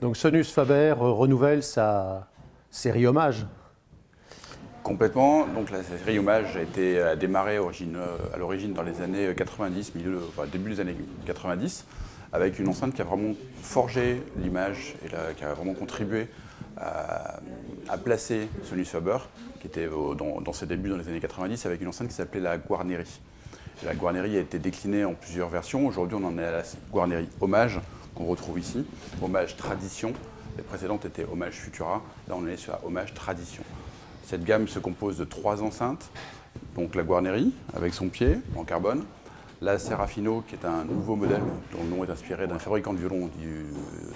Donc Sonus Faber renouvelle sa série hommage. Complètement. Donc la série Hommage a démarré à l'origine dans les années 90, début des années 90, avec une enceinte qui a vraiment forgé l'image et qui a vraiment contribué à placer Sonus Faber, qui était dans ses débuts dans les années 90, avec une enceinte qui s'appelait la Guarneri. Et la Guarneri a été déclinée en plusieurs versions. Aujourd'hui, on en est à la Guarneri Hommage, qu'on retrouve ici. Hommage Tradition. Les précédentes étaient Hommage Futura. Là, on est sur la Hommage Tradition. Cette gamme se compose de 3 enceintes. Donc la Guarneri, avec son pied en carbone. La Serafino, qui est un nouveau modèle dont le nom est inspiré d'un fabricant de violon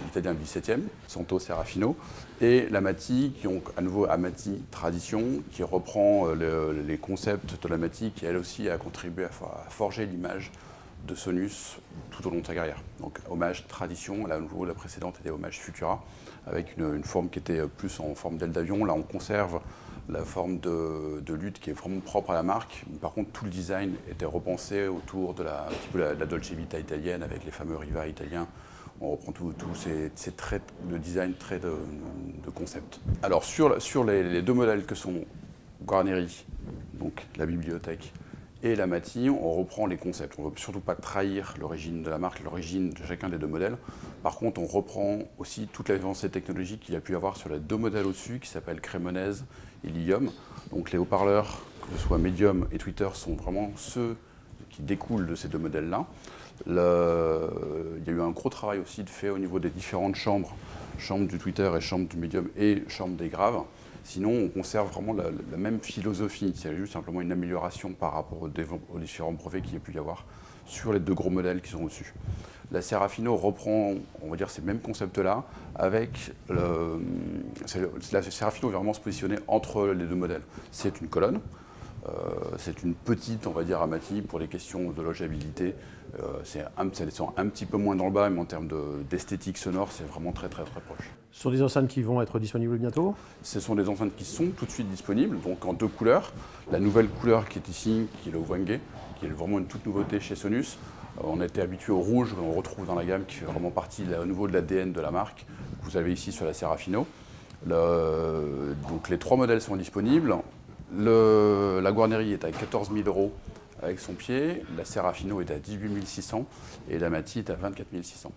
italien du XVIIe, Santo Serafino. Et la Mati, qui ont à nouveau Amati Tradition, qui reprend les concepts de la Mati, qui elle aussi a contribué à forger l'image de Sonus tout au long de sa carrière. Donc Hommage Tradition, là à nouveau la précédente était Hommage Futura, avec une forme qui était plus en forme d'aile d'avion. Là on conserve la forme de lutte qui est vraiment propre à la marque. Par contre, tout le design était repensé autour de un petit peu la Dolce Vita italienne avec les fameux Riva italiens. On reprend tous ces traits de design, traits de concept. Alors sur les deux modèles que sont Guarneri, donc la bibliothèque, et la Mati, on reprend les concepts. On ne veut surtout pas trahir l'origine de la marque, l'origine de chacun des deux modèles. Par contre, on reprend aussi toute l'avancée technologique qu'il y a pu y avoir sur les deux modèles au-dessus, qui s'appellent Cremonese et Lilium. Donc les haut-parleurs, que ce soit Medium et Tweeter, sont vraiment ceux qui découlent de ces deux modèles-là. Il y a eu un gros travail aussi de fait au niveau des différentes chambres, chambre du Tweeter et chambre du Medium et chambre des graves. Sinon, on conserve vraiment la même philosophie. C'est juste simplement une amélioration par rapport aux différents brevets qu'il y a pu y avoir sur les deux gros modèles qui sont au-dessus. La Serafino reprend, on va dire, ces mêmes concepts-là, avec la Serafino va vraiment se positionner entre les deux modèles. C'est une colonne. C'est une petite, on va dire, Amati pour les questions de logeabilité. Ça descend un petit peu moins dans le bas, mais en termes d'esthétique sonore, c'est vraiment très très très proche. Ce sont des enceintes qui vont être disponibles bientôt? Ce sont des enceintes qui sont tout de suite disponibles, donc en 2 couleurs. La nouvelle couleur qui est ici, qui est le Wenge, qui est vraiment une toute nouveauté chez Sonus. On a été habitué au rouge, qu'on retrouve dans la gamme, qui fait vraiment partie au niveau de l'ADN de la marque, que vous avez ici sur la Serafino. Donc les 3 modèles sont disponibles. La Guarneri est à 14 000 € avec son pied, la Serafino est à 18 600 et la Mati est à 24 600.